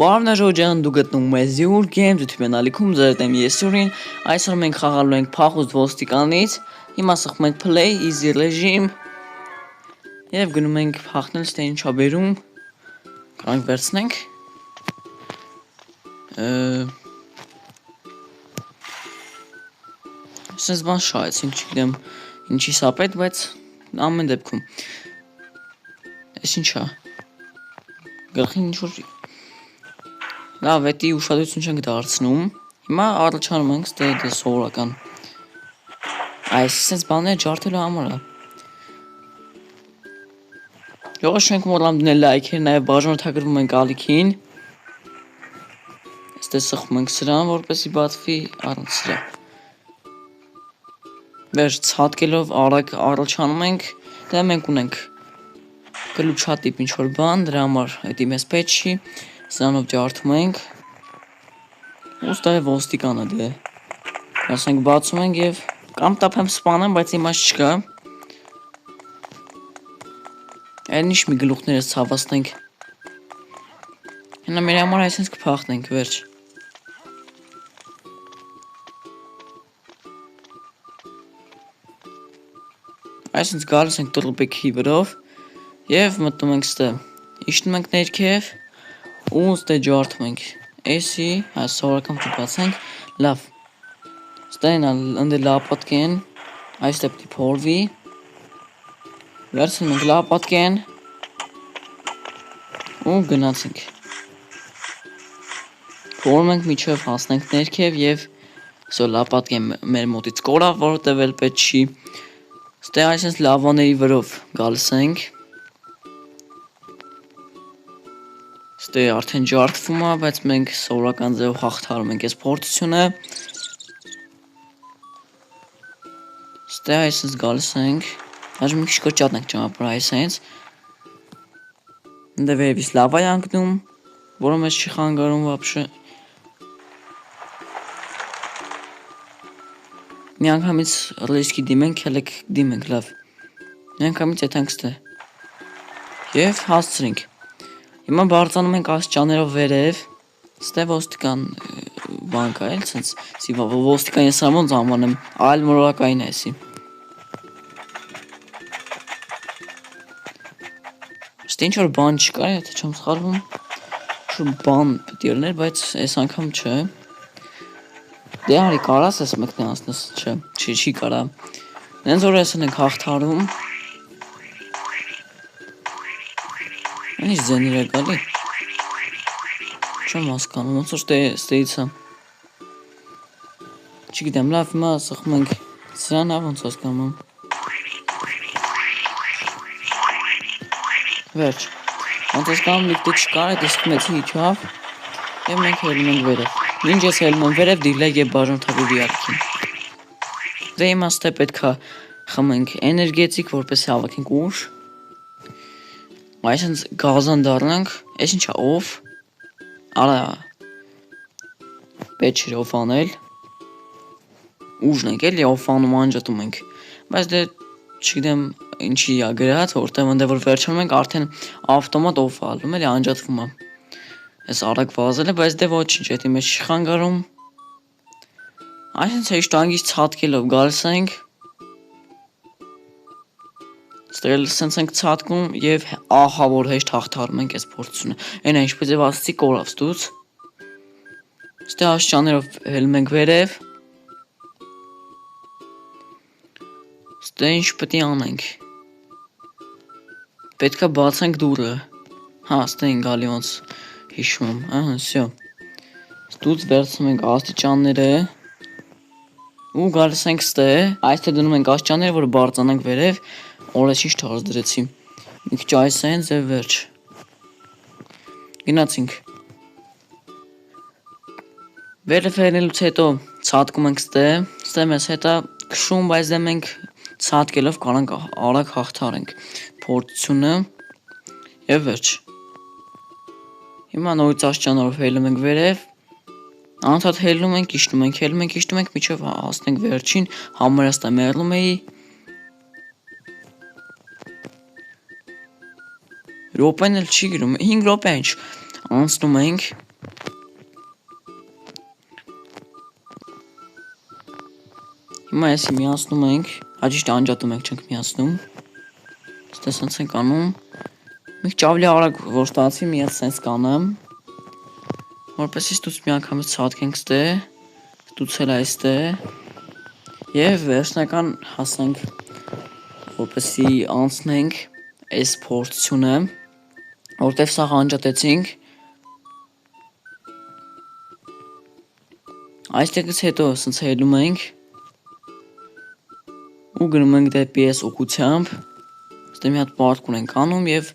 Բարնաժոջան դու գտնում ես Յուր Games YouTube ալիքում ձեր դեմ ես Յուրին այսօր մենք խաղալու ենք փախուստ ոստիկանից հիմա սխում ենք play easy regime եւ գնում ենք փախնել ստե ինչա բերում կրանք վերցնենք Սենց բան շահեցինք չգիտեմ ինչի սապետ բայց ամեն դեպքում Այս ինչա Գլխին ինչ-որ Լավ, էդի ուշադրություն չենք դարձնում Հիմա առաջանում ենք ստե դե սովորական Այս սենց բանները ջարդելու համար Յողոշ ենք մոռամ դնել լայքեր նաև բաժանորդագրվում ենք ալիքին Ստե սխում ենք սրան, որպեսի բացվի առանց սրա Վերջ ցատկելով արագ առաջանում ենք Դե մենք ունենք Գլուչատիպ ինչ-որ բան, դրա համար էդի մեզ պետք չի Սրանով ջարդում ենք Ոստավ է ոստիկանը դե Ասենք բացում ենք և Կամ տապ եմ սպանեմ, բայց իմաց չկա Այն ինչ մի գլուխներս ցավացնենք Հենա մեր համար այսինց կփախնենք, վերջ Այսինց գալիս ենք տրլպեքի վրով Եվ մտնում ենք ստե Իշտնում ենք ներքև Ու ստե ջարդում ենք Էսի, այս սովորական կպացենք Լավ Ստեն ընդ լապատկեն Այս տեպտի փորվի Վերցնում ենք լապատկեն Ու գնացինք Փորում ենք միջև հասնենք ներքև և Սո լապատկեն մեր մոտից կորավ, որովհետև էլ պետք չի Ստե այսինց լավաների վրով գալիս ենք Ստե արդեն ջարդվում է, բայց մենք սովորական ձևով հաղթարում ենք այս փորձությունը Ստե այսինց գալիս ենք Հաշ մի քիչ կրճատն ենք ճանապարհը այսինց Դե վերևից լավա է անկնում, որը մեզ չի խանգարում վաբշե Մի անգամից ռիսկի դիմենք, հելեք դիմենք, լավ Մի անգամից եթանք ստե Եվ հասցրինք Հիմա բարձանում ենք աստիճաններով վերև Ստե ոստիկան բան կա էլ ցենց ոստիկան ես ոնց անվանեմ այլ մորակային է էսի Ստե ինչ որ բան չկա եթե չեմ սխալվում Ինչ բան պետք է լիներ բայց այս անգամ չէ Դե արի կարաս ես մեկն անցնես չէ չի կարա Նենց որ ես ենք հաղթարում Ինչ ձեներ է գալի Չեմ հասկանում ոնց որ ստեից է Չգիտեմ լավ հիմա սխում ենք սրան ոնց հասկանում Վերջ ոնց հասկանում լիքտը չկար է սխում էցի իջավ Եվ մենք հելում ենք վերև Ինչ ես հելում եմ վերև դիլեգ և բաժանորդագրվի ալիքին Դե հիմա ստե պետք է խմենք էներգետիկ որպես հավաքենք ուժ Այսինց գազան դառնանք, այս ինչա ով, արա, պետք չէր ով անել, ուժն ենք էլի ով անում անջատում ենք, բայց դե չգիտեմ ինչի է գրած, որտեղ ընդ որ վերջանում ենք արդեն ավտոմատ ով ալում էլի անջատվում է, այս արագ վազել է, բայց դե ոչինչ էդի մեջ չի խանգարում, այսինց հեշտանգից ցատկելով գալիս ենք, Ստեղել սենց ենք ծատկում և ահա որ հեշտ հաղթարում ենք այս փորձությունը Այն ինչպես և ասցի կորավ ստուց Ստե աստիճաններով հելում ենք վերև Ստե ինչ պետք է անենք Պետք է բացենք դուռը Հա ստե են գալի ոնց հիշում եմ Սյո Ստուց վերցնում ենք աստիճանները Ու գալիս ենք ստե Այստեղ դնում ենք աստիճանները որ բարձրանանք վերև Օրես ինչ թարս դրեցի Մի քիչ այս են ձև վերջ Գնացինք Վերև հելնելուց հետո ցատկում ենք ստե Ստե մեզ հետա քշում բայց դե մենք ցատկելով կարանք արագ հաղթարենք Փորձությունը Եվ վերջ Հիմա նորից աստիճաններով հելում ենք վերև Անընդհատ հելնում ենք, իշտնում ենք Մինչև հասնենք վերջին Համարյա ստե մեռնում էի Ռոպեն էլ չի գրում, 5 ռոպե ինչ անցնում ենք Հիմա էսի միացնում ենք, հաջիշտ անջատում ենք, չենք միացնում։ Ստե սենց ենք անում։ Մենք ճավլի արագ որ ստացվի մի հատ սենց կանեմ։ Որպեսի ստուց մի անգամից ցածկենք ստե, ստուցել այստե։ Եվ վերջնական հասնենք, որպեսի անցնենք այս փորձությունը, որտեվ սաղ անջատեցինք։ Այստեղից հետո սենց հելում ենք ու գնում ենք դեպի այս ուղղությամբ, ստե մի հատ պարտք ունենք անում և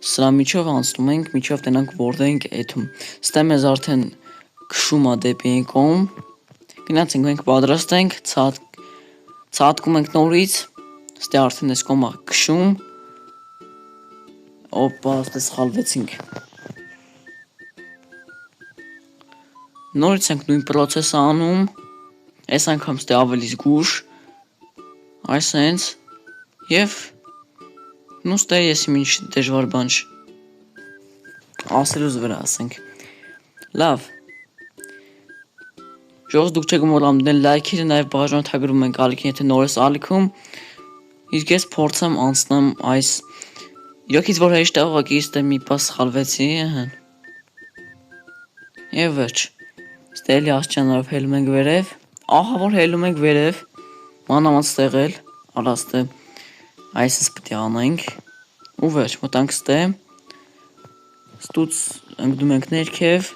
սրա միջով անցնում ենք, միջով տնանք որտեղ ենք էթում, ստե մեզ արդեն քշում է դեպի այն կողմ, գնացինք մենք պատրաստ ենք, ցատկում ենք նորից, ստե արդեն այս կողմը քշում, օպա, ստե սխալվեցինք։ Նորից ենք նույն պրոցեսը անում, այս անգամ ստե ավելի զգուշ, այս հենց, և նու ստե եսի մինչ դժվար բան ասելուց վրա ասենք, լավ, ժողովուրդ դուք չեք մոռանում դնել լայքերը, նաև բաժանորդագրում ենք ալիքին, եթե նոր ես ալիքում, իսկ ես փորձեմ անցնեմ այս, իրոքից որ հեշտ է ուղղակի ստե մի պահ սխալվեցի, և վերջ, ստե էլի աստիճաններով հելում ենք վերև, ահա որ հելում ենք վերև, մանավանդ ստեղ էլ, արա ստե այսպես պիտի անենք, ու վերջ, մտանք ստե, ստուց ընկնում ենք ներքև,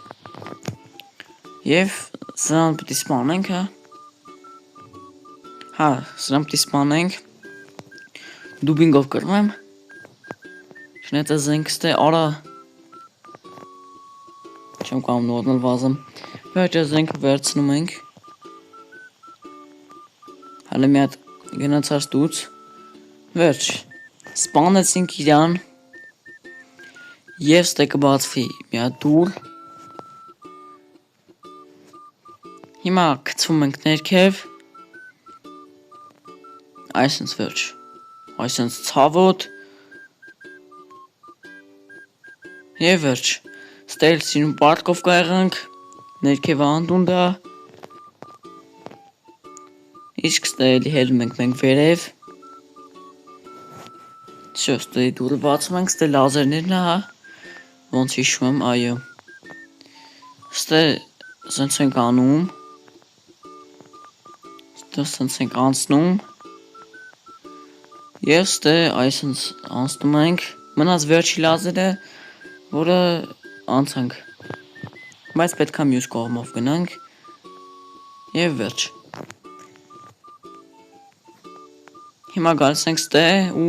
և սրան պիտի սպանենք, սրան պիտի սպանենք, դուբինգով կրվեմ, շնեցը զենք ստե, արա, չեմ կամ նորմալ վազեմ, վերջ զենքը վերցնում ենք, հալը մի հատ գնացար ստուց, վերջ, սպանեցինք իրան, և ստե կբացվի մի հատ դուր, հիմա կցվում ենք ներքև, այսենց վերջ, այսենց ցավոտ, և վերջ, ստե էլ սինում պարտկով կայղանք, ներքև անդունդա, իսկ ստե էլի հելում ենք մենք վերև, շո, ստե դուրը բացում ենք, ստե լազերներն է, ոնց հիշում եմ, այո, ստե սենց ենք անում, ստե սենց ենք անցնում, և ստե այսենց անցնում ենք, մնաց վերջի լազերը, որը անցանք, բայց պետք է մյուս կողմով գնանք, և վերջ, հիմա գալիս ենք ստե ու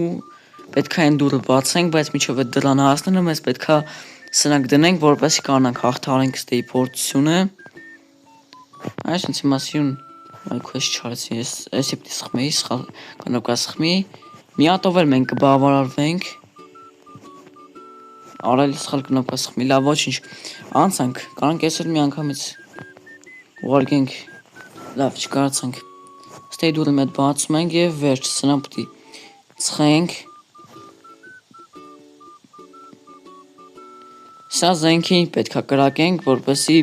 պետք է այն դուրը բացենք, բայց միջով այդ դրան հասնելը մեզ պետք է սրանք դնենք, որպեսզի կարողանանք հաղթահարենք ստեի փորձությունը, այսինքն հիմա սիրուն այ քեզ չարեցի, էսի պիտի սխմեի, սխալ կանոկա սխմի, մի հատով էլ մենք կբավարարվենք, արելի սխալ կնոպկա սխմի, լավ ոչինչ, անցանք, կարանք այսօր մի անգամից ուղարկենք, լավ չկարացանք, ստեի դուրը մետ բացում ենք և վերջ, սրան պիտի ծխենք, սա զենքին պետք է կրակենք, որպեսի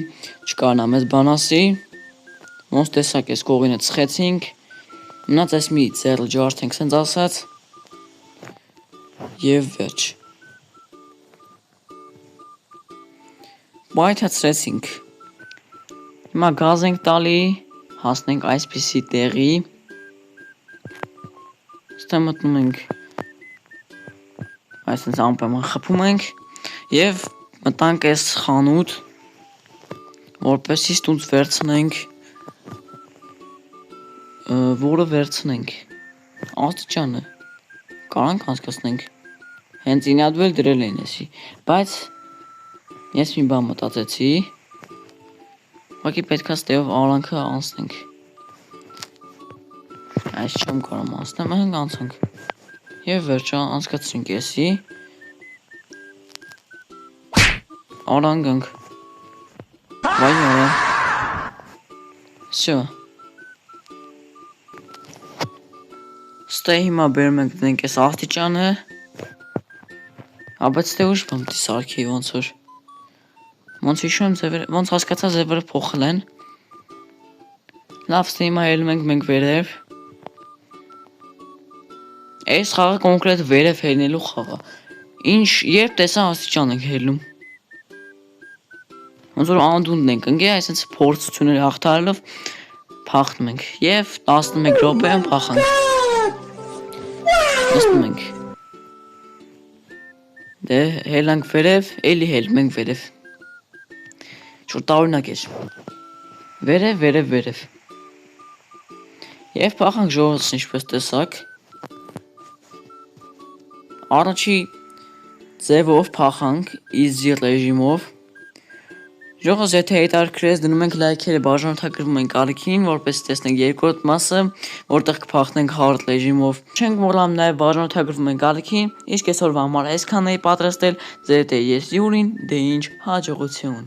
չկարնա մեզ բան ասի, ոնց տեսակ ես կողինը ծխեցինք, մնաց այս մի ձեռը ջարդենք սենց ասած, և վերջ, բայթացրեցինք, հիմա գազ ենք տալի, հասնենք այսպիսի տեղի, ստե մտնում ենք, այսպես անպայման խփում ենք, և մտանք այս խանութ, որպեսի ստունց վերցնենք, որը վերցնենք, աստիճանը, կարանք անցկացնենք, հենց ինադվել դրել են եսի, բայց ես մի բան մտածեցի, ուղղակի պետք է ստեով արանքը անցնենք, այս չեմ կարում անցնեմ, հենք անցանք, և վերջ անցկացրինք եսի, արանք ենք, վայ արա, շո, ստե հիմա բերում ենք դնենք ես աստիճանը, բայց ստե ուշ բամ տի սարքի ոնց որ, ոնց հիշում եմ ձևերը, ոնց հասկացա ձևերը փոխել են, լավ ստե հիմա հելում ենք մենք վերև, Այս խաղը կոնկրետ վերև հելնելու խաղ է։ Ինչ երբ տեսա աստիճան ենք հելնում։ Ոնց որ անդունդն ենք ընկել, այսինքն փորձությունները հաղթարելով փախնում ենք եւ 11 րոպեում փախանք։ Նստում ենք։ Դե հելանք վերև, էլի հելում ենք վերև։ Շուտ տարօրինակ էր։ Վերև։ Եվ փախանք ժողովուրդ ինչպես տեսաք։ Առաջի ձևով փախանք easy ռեժիմով։ Ժողովուրդ եթե հետաքրքրեց դնում ենք լայքերը, բաժանորդագրվում ենք ալիքին, որպես տեսնենք երկրորդ մասը, որտեղ կփախնենք hard ռեժիմով։ Չենք մոռանում նաև բաժանորդագրվում ենք ալիքին, իսկ այսօրվա համար այսքանն էի պատրաստել, ձեր դե ես Յուրին, դե ինչ հաջողություն։